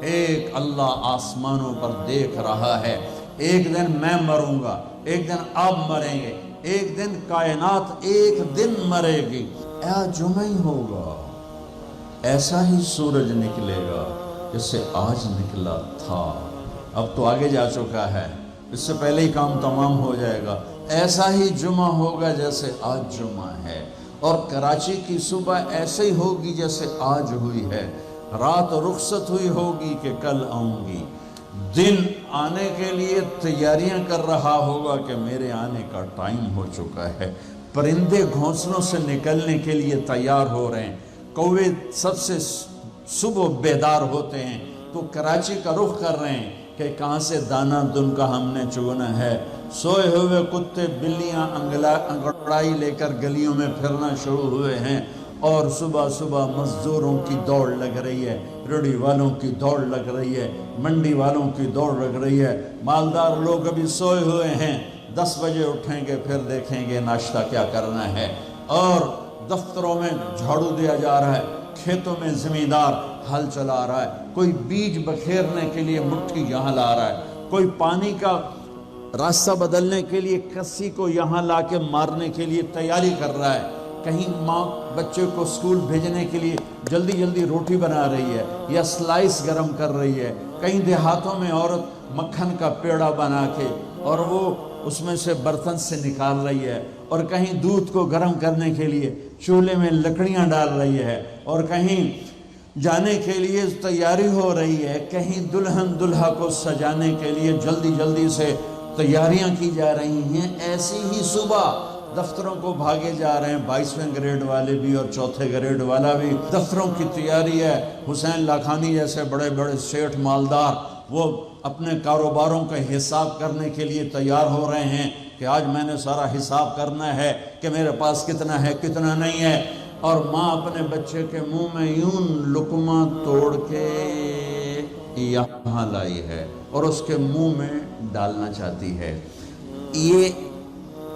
ایک اللہ آسمانوں پر دیکھ رہا ہے. ایک دن میں مروں گا، ایک دن آپ مریں گے، ایک دن کائنات ایک دن مرے گی. جمعہ ہی ہوگا، ایسا ہی سورج نکلے گا جیسے آج نکلا تھا. اب تو آگے جا چکا ہے، اس سے پہلے ہی کام تمام ہو جائے گا. ایسا ہی جمعہ ہوگا جیسے آج جمعہ ہے، اور کراچی کی صبح ایسے ہی ہوگی جیسے آج ہوئی ہے. رات رخصت ہوئی ہوگی کہ کل آؤں گی. دن آنے کے لیے تیاریاں کر رہا ہوگا کہ میرے آنے کا ٹائم ہو چکا ہے. پرندے گھونسلوں سے نکلنے کے لیے تیار ہو رہے ہیں. کوے سب سے صبح بیدار ہوتے ہیں تو کراچی کا رخ کر رہے ہیں کہ کہاں سے دانہ دن کا ہم نے چگنا ہے. سوئے ہوئے کتے بلیاں انگڑائی لے کر گلیوں میں پھرنا شروع ہوئے ہیں، اور صبح صبح مزدوروں کی دوڑ لگ رہی ہے، ریڑھی والوں کی دوڑ لگ رہی ہے، منڈی والوں کی دوڑ لگ رہی ہے. مالدار لوگ ابھی سوئے ہوئے ہیں، 10 بجے اٹھیں گے، پھر دیکھیں گے ناشتہ کیا کرنا ہے. اور دفتروں میں جھاڑو دیا جا رہا ہے، کھیتوں میں زمیندار ہل چلا رہا ہے، کوئی بیج بکھیرنے کے لیے مٹھی یہاں لا رہا ہے، کوئی پانی کا راستہ بدلنے کے لیے کسی کو یہاں لا کے مارنے کے لیے تیاری کر رہا ہے. کہیں ماں بچے کو اسکول بھیجنے کے لیے جلدی جلدی روٹی بنا رہی ہے یا سلائس گرم کر رہی ہے. کہیں دیہاتوں میں عورت مکھن کا پیڑا بنا کے اور وہ اس میں سے برتن سے نکال رہی ہے، اور کہیں دودھ کو گرم کرنے کے لیے چولہے میں لکڑیاں ڈال رہی ہے، اور کہیں جانے کے لیے تیاری ہو رہی ہے، کہیں دلہن دلہا کو سجانے کے لیے جلدی جلدی سے تیاریاں کی جا رہی ہیں. ایسی ہی صبح دفتروں کو بھاگے جا رہے ہیں، 22ویں گریڈ والے بھی اور 4تھے گریڈ والا بھی. دفتروں کی تیاری ہے. حسین لاکھانی جیسے بڑے بڑے سیٹھ مالدار وہ اپنے کاروباروں کا حساب کرنے کے لیے تیار ہو رہے ہیں کہ آج میں نے سارا حساب کرنا ہے کہ میرے پاس کتنا ہے کتنا نہیں ہے. اور ماں اپنے بچے کے منہ میں یوں لقمہ توڑ کے یہاں لائی ہے اور اس کے منہ میں ڈالنا چاہتی ہے. یہ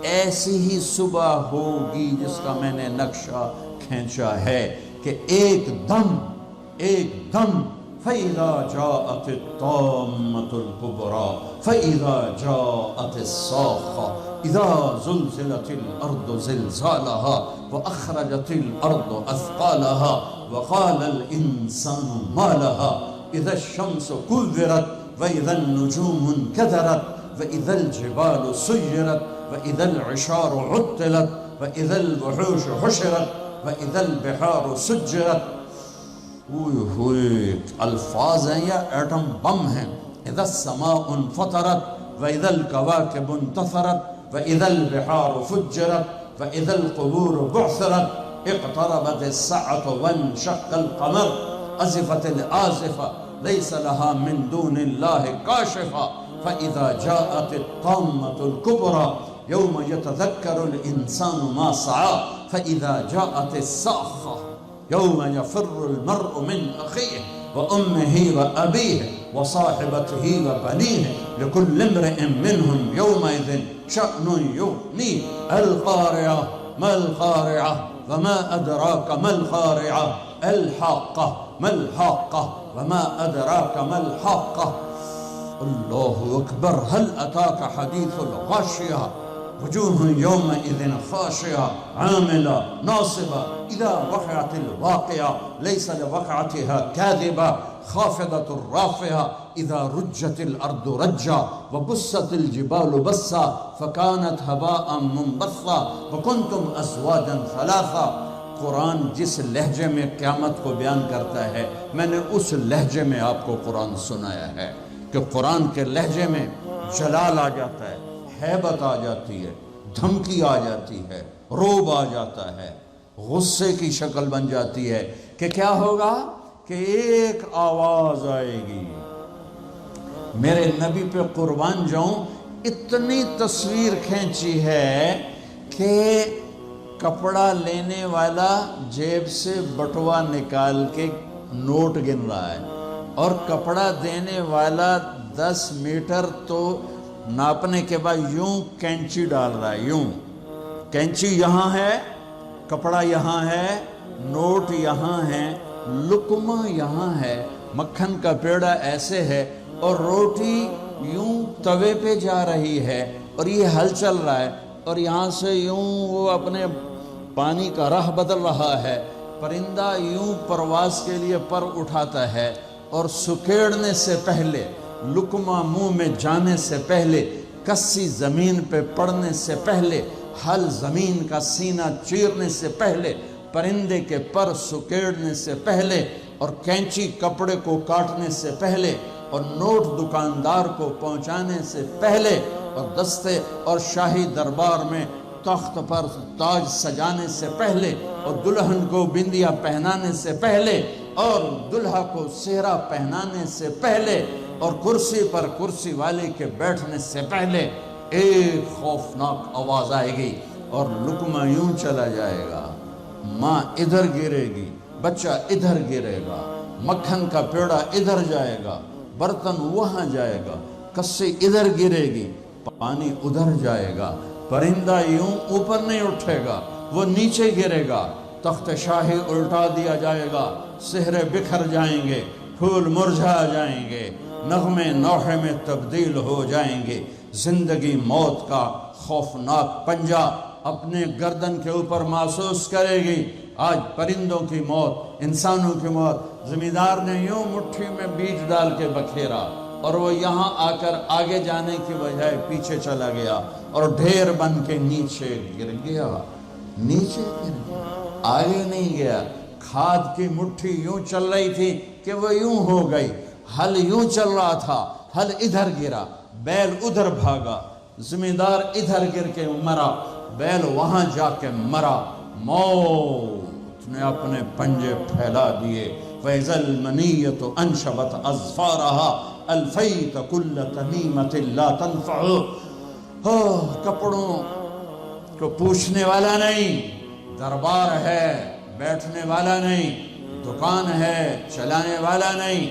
ایسی ہی صبح ہوگی جس کا میں نے نقشہ کھینچا ہے کہ ایک دم فَإِذَا جَاءَتِ الطَّامَّةُ الْكُبْرَى فَإِذَا جَاءَتِ الصَّاخَّةُ إِذَا زُلْزِلَتِ الْأَرْضُ زِلْزَالَهَا وَأَخْرَجَتِ الْأَرْضُ أَثْقَالَهَا وَقَالَ الْإِنسَانُ مَا لَهَا إِذَا الشَّمْسُ كُوِّرَتْ وَإِذَا النُّجُومُ انكَدَرَتْ وَإِذَا الْجِبَالُ سُيِّرَتْ وَإِذَا الْعِشَارُ عُطِّلَتْ وَإِذَا الْوُحُوشُ حُشِرَتْ وَإِذَا الْبِحَارُ سُجِّرَتْ. الفاظ ہیں یا ایٹم بم ہیں. اذا السماء انفطرت واذا الكواكب انتثرت واذا البحار فجرت واذا القبور بعثرت اقتربت الساعة وانشق القمر ازفت الآزفة ليس لها من دون الله كاشفة فاذا جاءت الطامة الكبرى يوم يتذكر الانسان ما سعى فاذا جاءت الصاخة يوم يفر المرء من أخيه وأمه وأبيه وصاحبته وبنيه لكل امرئ منهم يومئذ شأن يغنيه. القارعة ما القارعة وما أدراك ما القارعة الحاقة ما الحاقة وما أدراك ما الحاقة. الله أكبر. هل أتاك حديث الغاشية وجوه يومئذ خاشعة عاملة ناصبة إذا وقعت الواقعة ليس لوقعتها كاذبة خافضة رافعة إذا رجت الأرض رجا وبست الجبال بسا فكانت هباء منبثا وكنتم أزواجا ثلاثا. قرآن جس لہجے میں قیامت کو بیان کرتا ہے میں نے اس لہجے میں آپ کو قرآن سنایا ہے کہ قرآن کے لہجے میں جلال آ جاتا ہے، ہیبت آ جاتی ہے، دھمکی آ جاتی ہے، روب آ جاتا ہے، غصے کی شکل بن جاتی ہے کہ کیا ہوگا کہ ایک آواز آئے گی. میرے نبی پہ قربان جاؤں اتنی تصویر کھینچی ہے کہ کپڑا لینے والا جیب سے بٹوا نکال کے نوٹ گن رہا ہے اور کپڑا دینے والا 10 میٹر تو ناپنے کے بعد یوں کینچی ڈال رہا ہے. یوں کینچی یہاں ہے، کپڑا یہاں ہے، نوٹ یہاں ہے، لقمہ یہاں ہے، مکھن کا پیڑا ایسے ہے اور روٹی یوں توے پہ جا رہی ہے اور یہ ہل چل رہا ہے اور یہاں سے یوں وہ اپنے پانی کا راہ بدل رہا ہے. پرندہ یوں پرواز کے لیے پر اٹھاتا ہے اور سکیڑنے سے پہلے، لقمہ منہ میں جانے سے پہلے، کسی زمین پہ پڑنے سے پہلے، ہل زمین کا سینہ چیرنے سے پہلے، پرندے کے پر سکیڑنے سے پہلے، اور کینچی کپڑے کو کاٹنے سے پہلے، اور نوٹ دکاندار کو پہنچانے سے پہلے، اور دستے اور شاہی دربار میں تخت پر تاج سجانے سے پہلے، اور دلہن کو بندیا پہنانے سے پہلے، اور دلہا کو سہرا پہنانے سے پہلے، اور کرسی پر کرسی والے کے بیٹھنے سے پہلے ایک خوفناک آواز آئے گی اور لقمہ یوں چلا جائے گا. ماں ادھر گرے گی، بچہ ادھر گرے گا، مکھن کا پیڑا ادھر جائے گا، برتن وہاں جائے گا، کسی ادھر گرے گی، پانی ادھر جائے گا، پرندہ یوں اوپر نہیں اٹھے گا، وہ نیچے گرے گا، تخت شاہی الٹا دیا جائے گا، سہرے بکھر جائیں گے، پھول مرجھا جائیں گے، نغمے نوحے میں تبدیل ہو جائیں گے. زندگی موت کا خوفناک پنجہ اپنے گردن کے اوپر محسوس کرے گی. آج پرندوں کی موت، انسانوں کی موت. زمیندار نے یوں مٹھی میں بیج ڈال کے بکھیرا اور وہ یہاں آ کر آگے جانے کی بجائے پیچھے چلا گیا اور ڈھیر بن کے نیچے گر گیا. نیچے گر گیا، آگے نہیں گیا. کھاد کی مٹھی یوں چل رہی تھی کہ وہ یوں ہو گئی. ہل یوں چل رہا تھا، ہل ادھر گرا، بیل ادھر بھاگا، زمیندار ادھر گر کے مرا، بیل وہاں جا کے مرا. موت نے اپنے پنجے پھیلا دیے. فَإِذَا الْمَنِيَّةُ أَنْشَبَتْ أَظْفَارَهَا أَلْفَيْتَ كُلَّ تَمِيمَةٍ لَا تَنْفَعُ. کپڑوں کو پوچھنے والا نہیں، دربار ہے بیٹھنے والا نہیں، دکان ہے چلانے والا نہیں،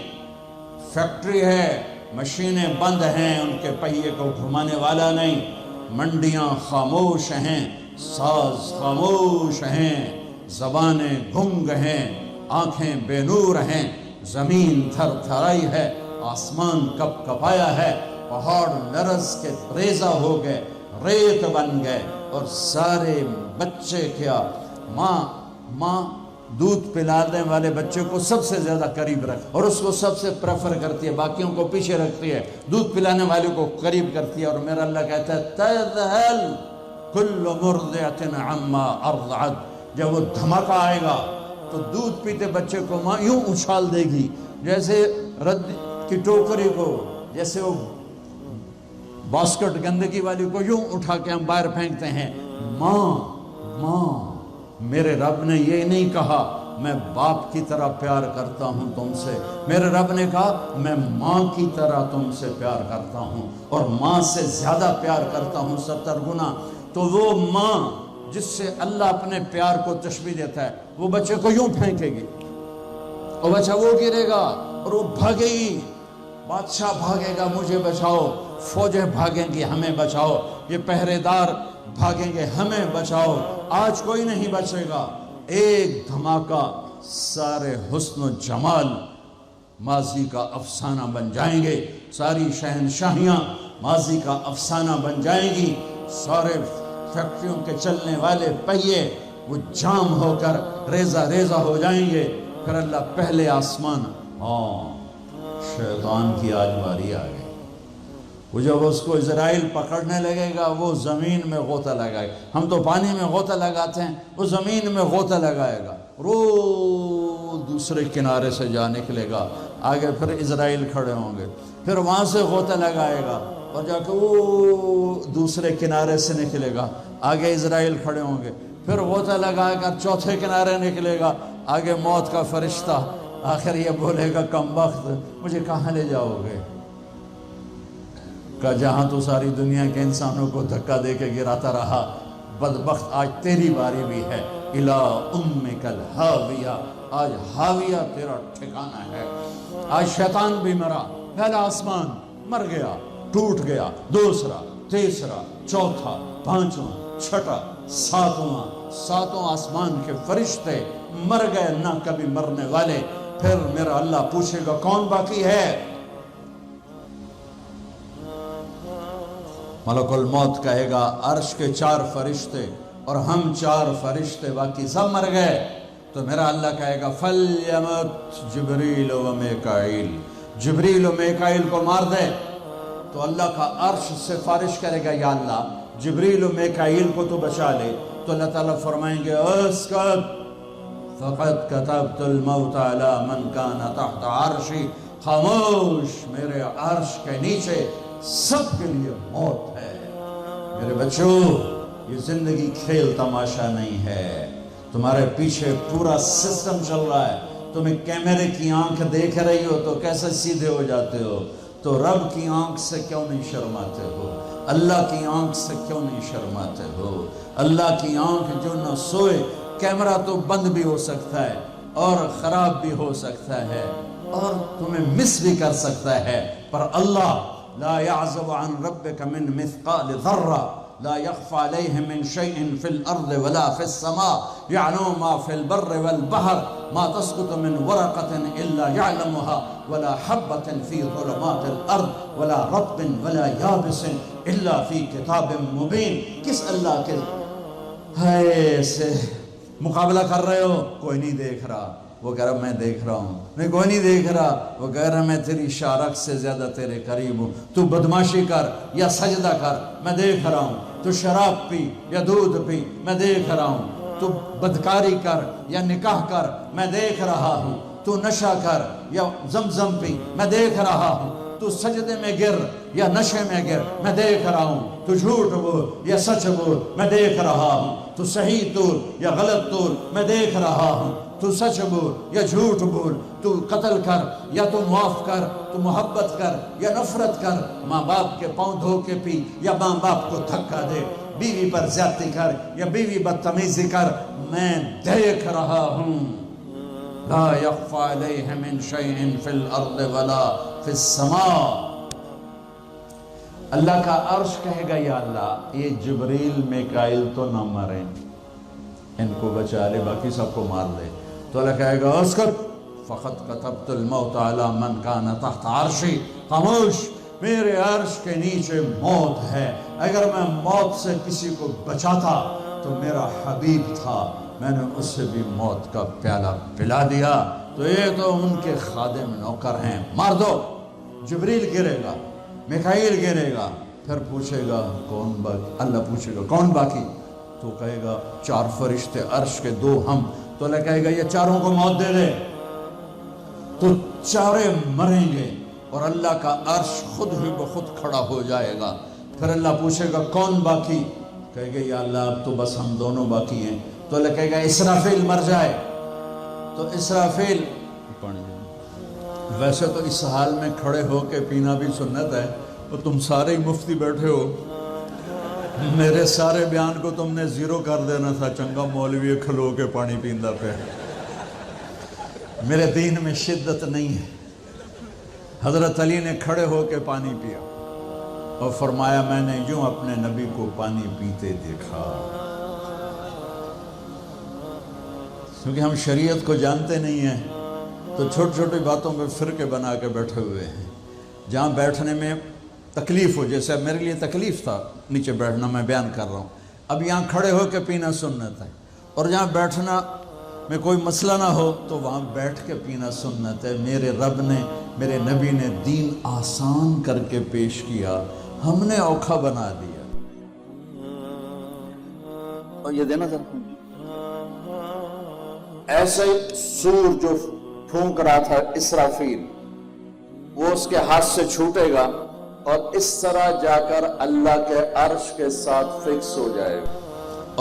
فیکٹری ہے مشینیں بند ہیں ان کے پہیے کو گھمانے والا نہیں، منڈیاں خاموش ہیں، ساز خاموش ہیں، زبانیں گنگ ہیں، آنکھیں بے نور ہیں، زمین تھر تھرائی ہے، آسمان کپ کپایا ہے، پہاڑ لرز کے ریزہ ہو گئے، ریت بن گئے، اور سارے بچے کیا، ماں دودھ پلانے والے بچے کو سب سے زیادہ قریب رکھ اور اس کو سب سے پریفر کرتی ہے، باقیوں کو پیچھے رکھتی ہے، دودھ پلانے والے کو قریب کرتی ہے. اور میرا اللہ کہتا ہے تذہل کل مرضعۃ عما ارضعت. جب وہ دھماکہ آئے گا تو دودھ پیتے بچے کو ماں یوں اچھال دے گی جیسے رد کی ٹوکری کو، جیسے وہ باسکٹ گندگی والی کو یوں اٹھا کے ہم باہر پھینکتے ہیں. ماں میرے رب نے یہ نہیں کہا میں باپ کی طرح پیار کرتا ہوں تم سے، میرے رب نے کہا میں ماں کی طرح تم سے پیار کرتا ہوں، اور ماں سے زیادہ پیار کرتا ہوں 70 گنا. تو وہ ماں جس سے اللہ اپنے پیار کو تشبیہ دیتا ہے وہ بچے کو یوں پھینکے گی اور بچہ وہ گرے گا اور وہ بھاگے گی. بادشاہ بھاگے گا مجھے بچاؤ، فوجیں بھاگیں گی ہمیں بچاؤ، یہ پہرے دار بھاگیں گے ہمیں بچاؤ. آج کوئی نہیں بچے گا. ایک دھماکہ، سارے حسن و جمال ماضی کا افسانہ بن جائیں گے، ساری شہنشاہیاں ماضی کا افسانہ بن جائیں گی، سارے فیکٹریوں کے چلنے والے پہیے وہ جام ہو کر ریزہ ریزہ ہو جائیں گے. پھر اللہ پہلے آسمان، شیطان کی آج باری آ گئی. وہ جب اس کو اسرائیل پکڑنے لگے گا وہ زمین میں غوطہ لگائے گا. ہم تو پانی میں غوطہ لگاتے ہیں، وہ زمین میں غوطہ لگائے گا، دوسرے کنارے سے جا نکلے گا. آگے پھر اسرائیل کھڑے ہوں گے، پھر وہاں سے غوطہ لگائے گا اور جا کے وہ دوسرے کنارے سے نکلے گا. آگے اسرائیل کھڑے ہوں گے، پھر غوطہ لگا کر چوتھے کنارے نکلے گا. آگے موت کا فرشتہ، آخر یہ بولے گا کمبخت مجھے کہاں لے جاؤ گے؟ کہ جہاں تو ساری دنیا کے انسانوں کو دھکا دے کے گراتا رہا، بدبخت آج تیری باری بھی ہے. الا امک الہاویہ، آج ہاویہ تیرا ٹھکانہ ہے. آج شیطان بھی مرا، پہلا آسمان مر گیا، ٹوٹ گیا، دوسرا، تیسرا، چوتھا، پانچواں، چھٹا، ساتواں آسمان کے فرشتے مر گئے، نہ کبھی مرنے والے. پھر میرا اللہ پوچھے گا کون باقی ہے؟ ملک الموت کہے گا عرش کے 4 فرشتے اور ہم 4 فرشتے باقی سب مر گئے. تو میرا اللہ کہے گا فَلْيَمُتْ جبریل و میکائیل، جبریل و میکائیل کو مار دے. تو اللہ کا عرش سفارش کرے گا یا اللہ جبریل و میکائیل کو تو بچا لے. تو اللہ تعالیٰ فرمائیں گے اسکت فقد کتبت الموت علی من کان تحت عرشی، خاموش، میرے عرش کے نیچے سب کے لیے موت ہے. میرے بچوں، یہ زندگی کھیل تماشا نہیں ہے. تمہارے پیچھے پورا سسٹم چل رہا ہے. تمہیں کیمرے کی آنکھ دیکھ رہی ہو تو کیسے سیدھے ہو جاتے ہو؟ تو رب کی آنکھ سے کیوں نہیں شرماتے ہو؟ اللہ کی آنکھ سے کیوں نہیں شرماتے ہو؟ اللہ کی آنکھ جو نہ سوئے. کیمرہ تو بند بھی ہو سکتا ہے اور خراب بھی ہو سکتا ہے اور تمہیں مس بھی کر سکتا ہے، پر اللہ لا يعزب عن ربك من مثقال ذرة لا يخفى عليه من شيء في الأرض ولا في السماء يعلم ما في البر والبحر ما تسقط من ورقة إلا يعلمها ولا حبة في ظلمات الأرض ولا رطب ولا يابس إلا في كتاب مبين. کس اللہ کے ہے سے مقابلہ کر رہے ہو؟ کوئی نہیں دیکھ رہا. وہ کہہ رہا میں دیکھ رہا ہوں. میں کوئی نہیں دیکھ رہا. وہ کہہ رہا میں تیری شارک سے زیادہ تیرے قریب ہوں. تو بدماشی کر یا سجدہ کر، میں دیکھ رہا ہوں. تو شراب پی یا دودھ پی، میں دیکھ رہا ہوں. تو بدکاری کر یا نکاح کر، میں دیکھ رہا ہوں. تو نشہ کر یا زمزم پی، میں دیکھ رہا ہوں. تو سجدے میں گر یا نشے میں گر، میں دیکھ رہا ہوں. تو جھوٹ بول یا سچ بول، میں دیکھ رہا ہوں. تو صحیح طور یا غلط طور، میں دیکھ رہا ہوں. تو سچ بول یا جھوٹ بول، تو قتل کر یا تو معاف کر، تو محبت کر یا نفرت کر. ماں باپ کے پاؤں دھو کے پی یا ماں باپ کو دھکا دے. بیوی پر زیادتی کر یا بیوی بدتمیزی کر، میں دیکھ رہا ہوں. لا يخفى عليه من شيء في الارض ولا في السماء. اللہ کا عرش کہے گا یا اللہ یہ جبریل میکائیل تو نہ مریں، ان کو بچا لے، باقی سب کو مار دے. تو اللہ کہے گا اسکت فقط کتبت الموت علی من کان تحت عرشی، خاموش، میرے عرش کے نیچے موت ہے. اگر میں موت سے کسی کو بچاتا تو میرا حبیب تھا، میں نے اسے بھی موت کا پیالہ پلا دیا. تو یہ تو ان کے خادم نوکر ہیں، مار دو. جبریل گرے گا، میکائیل گرے گا، پھر پوچھے گا کون باقی؟ اللہ پوچھے گا کون باقی؟ تو کہے گا 4 فرشتے عرش کے 2 ہم. تو اللہ کہے گا یہ چاروں کو موت دے دے. تو چارے مریں گے اور اللہ کا عرش خود ہی بخود کھڑا ہو جائے گا. پھر اللہ پوچھے گا کون باقی؟ کہے گا یا اللہ اب تو بس ہم دونوں باقی ہیں. تو اللہ کہے گا اسرافیل مر جائے. تو اسرافیل، ویسے تو اس حال میں کھڑے ہو کے پینا بھی سنت ہے، تو تم سارے ہی مفتی بیٹھے ہو، میرے سارے بیان کو تم نے زیرو کر دینا تھا. چنگا مولوی کھلو کے پانی پیندا پہ. میرے دین میں شدت نہیں ہے. حضرت علی نے کھڑے ہو کے پانی پیا اور فرمایا میں نے یوں اپنے نبی کو پانی پیتے دیکھا. کیونکہ ہم شریعت کو جانتے نہیں ہیں تو چھوٹی چھوٹی باتوں پہ فرقے بنا کے بیٹھے ہوئے ہیں. جہاں بیٹھنے میں تکلیف ہو، جیسے میرے لیے تکلیف تھا نیچے بیٹھنا، میں بیان کر رہا ہوں. اب یہاں کھڑے ہو کے پینا سنت ہے، اور جہاں بیٹھنا میں کوئی مسئلہ نہ ہو تو وہاں بیٹھ کے پینا سنت ہے. میرے رب نے، میرے نبی نے دین آسان کر کے پیش کیا، ہم نے اوکھا بنا دیا. اور یہ دینا ذرا. ایسے سور جو پھونک رہا تھا اسرافیل، وہ اس کے ہاتھ سے چھوٹے گا اور اس طرح جا کر اللہ کے عرش کے ساتھ فکس ہو جائے گا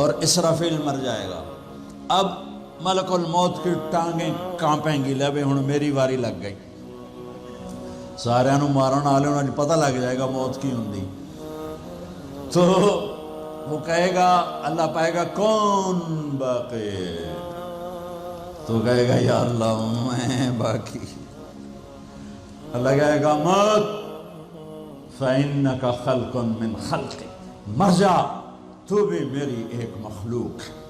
اور اسرافیل مر جائے گا. اب ملک الموت کی ٹانگیں کانپیں گی، لے بھئی ہن میری واری لگ گئی. سارے نو مارن والے انہوں نے پتہ لگ جائے گا موت کی ہوندی. تو وہ کہے گا، اللہ پائے گا کون باقی؟ تو کہے گا یا اللہ میں باقی. اللہ کہے گا مت فَإِنَّكَ خَلْقٌ مِّن خَلْقِ، مر جا، تو بھی میری ایک مخلوق ہے.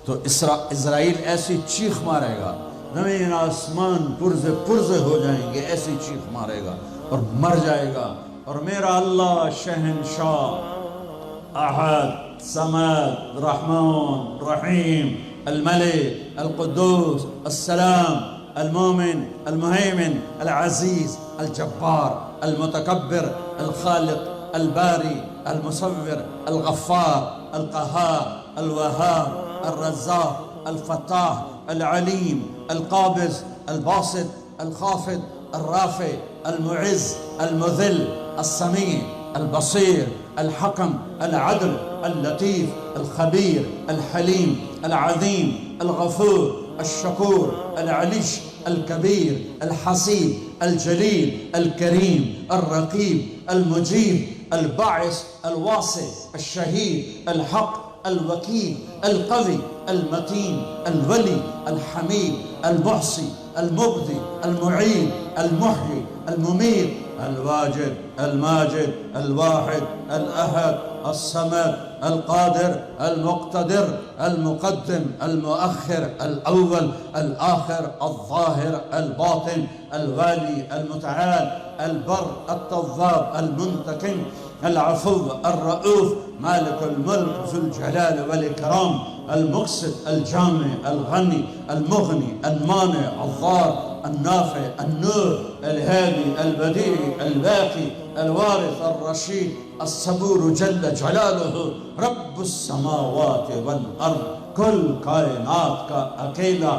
تو اسرائیل ایسی چیخ مارے گا زمین آسمان پرزے پرزے ہو جائیں گے، ایسی چیخ مارے گا اور مر جائے گا۔ اور میرا اللہ شہنشاہ، احد، صمد، رحمان، رحیم، الملك، القدوس، السلام، المؤمن، المهيمن، العزيز، الجبار، المتكبر، الخالق، الباري، المصور، الغفار، القهار، الوهاب، الرزاق، الفتاح، العليم، القابض، الباسط، الخافض، الرافع، المعز، المذل، السميع، البصير، الحكم، العدل، اللطيف، الخبير، الحليم، العظيم، الغفور، الشكور، العلي، الكبير، الحسيب، الجليل، الكريم، الرقيب، المجيب، الباعث، الواسع، الشهيد، الحق، الوكيل، القوي، المتين، الولي، الحميد، المحصي، المبدي، المعيد، المحيي، المميت، الواجد، الماجد، الواحد، الأحد، الصمد، القادر، المقتدر، المقدم، المؤخر، الأول، الآخر، الظاهر، الباطن، الوالي، المتعال، البر، التواب، المنتقم، العفو، الرؤوف، مالك الملك ذو الجلال والإكرام، المقسط، الجامع، الغني، المغني، المانع، الضار، النافع، النور، الهادي، البديع، الباقي، الوارث، الرشيد، الصبور جل جلاله، رب السماوات والارض، کل کائنات کا اکیلا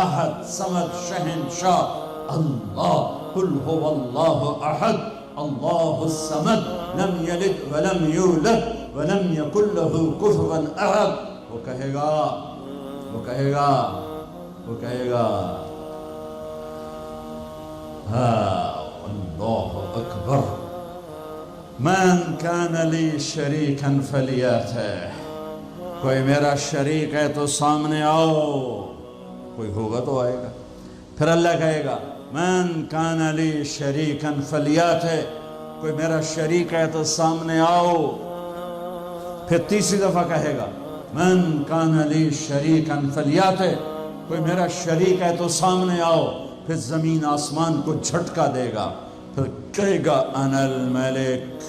احد صمد شہنشاہ اللہ، قل هو اللہ احد اللہ الصمد لم یلد ولم یولد ولم یکن له کفوا احد۔ وہ کہے گا وہ کہے گا وہ کہے گا اللہ اکبر، من کان لی شریکا فلیاتہ، کوئی میرا شریک ہے تو سامنے آؤ، کوئی ہوگا تو آئے گا۔ پھر اللہ کہے گا من کان لی شریکا فلیاتہ، کوئی میرا شریک ہے تو سامنے آؤ۔ پھر تیسری دفعہ کہے گا من کان لی شریکا فلیاتہ، کوئی میرا شریک ہے تو سامنے آؤ۔ پھر زمین آسمان کو جھٹکا دے گا، پھر کہے گا انا الملک،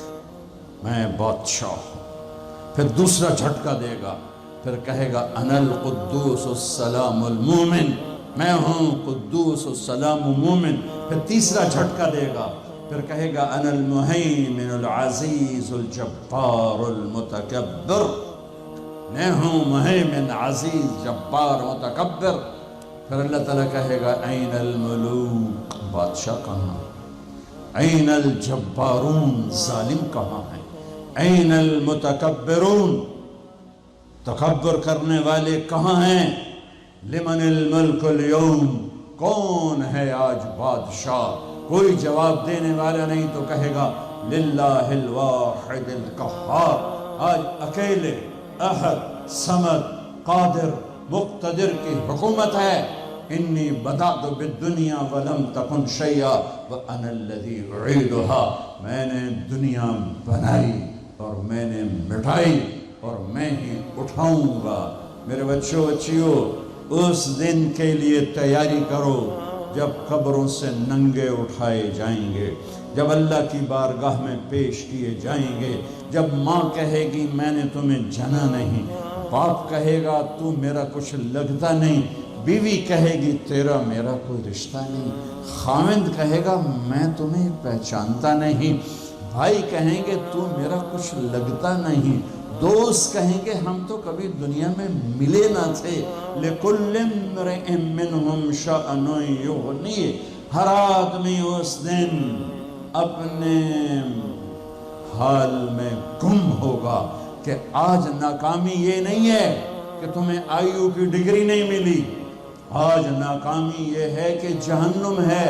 میں بادشاہ ہوں۔ پھر دوسرا جھٹکا دے گا، پھر کہے گا انا القدوس السلام المومن، میں ہوں قدوس السلام مومن۔ پھر تیسرا جھٹکا دے گا، پھر کہے گا انا المہیمن العزیز الجبار المتکبر، میں ہوں مہیمن عزیز جبار متکبر۔ پھر اللہ تعالیٰ کہے گا این الملوک، بادشاہ کہاں، این الجبارون، ظالم کہاں ہیں، این المتکبرون، تکبر کرنے والے کہاں ہیں، لمن الملک اليوم، کون ہے آج بادشاہ؟ کوئی جواب دینے والا نہیں تو کہے گا للہ الواحد القہار، آج اکیلے احد صمد قادر مقتدر کی حکومت ہے۔ انی بدأت بالدنیا ولم تکن شیئا وانا الذی اعیدها، میں نے دنیا بنائی اور میں نے مٹائی اور میں ہی اٹھاؤں گا۔ میرے بچوں بچیوں، اس دن کے لیے تیاری کرو جب قبروں سے ننگے اٹھائے جائیں گے، جب اللہ کی بارگاہ میں پیش کیے جائیں گے، جب ماں کہے گی میں نے تمہیں جنا نہیں، باپ کہے گا تو میرا کچھ لگتا نہیں، بیوی کہے گی تیرا میرا کوئی رشتہ نہیں، خاوند کہے گا میں تمہیں پہچانتا نہیں، بھائی کہیں گے تو میرا کچھ لگتا نہیں، دوست کہیں گے ہم تو کبھی دنیا میں ملے نہ تھے۔ لِكُلِّ امْرِئٍ مِّنْهُمْ شَأْنٌ یغنیہ، ہر آدمی اس دن اپنے حال میں گم ہوگا کہ آج ناکامی یہ نہیں ہے کہ تمہیں آئیو کی ڈگری نہیں ملی، آج ناکامی یہ ہے کہ جہنم ہے،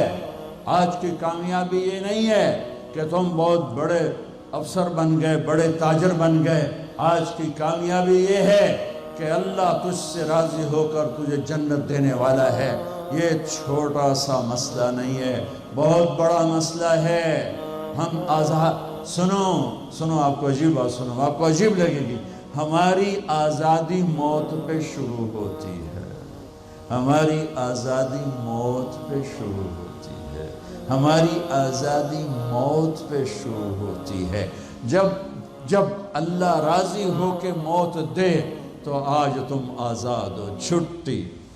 آج کی کامیابی یہ نہیں ہے کہ تم بہت بڑے افسر بن گئے، بڑے تاجر بن گئے، آج کی کامیابی یہ ہے کہ اللہ تجھ سے راضی ہو کر تجھے جنت دینے والا ہے۔ یہ چھوٹا سا مسئلہ نہیں ہے، بہت بڑا مسئلہ ہے۔ ہم آزاد، سنو آپ کو عجیب بات سنو، آپ کو عجیب لگے گی، ہماری آزادی موت پہ شروع ہوتی ہے۔ ہماری آزادی موت پہ شروع ہوتی ہے، ہماری آزادی موت پہ شروع ہوتی ہے۔ جب اللہ راضی ہو کے موت دے تو آج تم آزاد ہو، چھٹی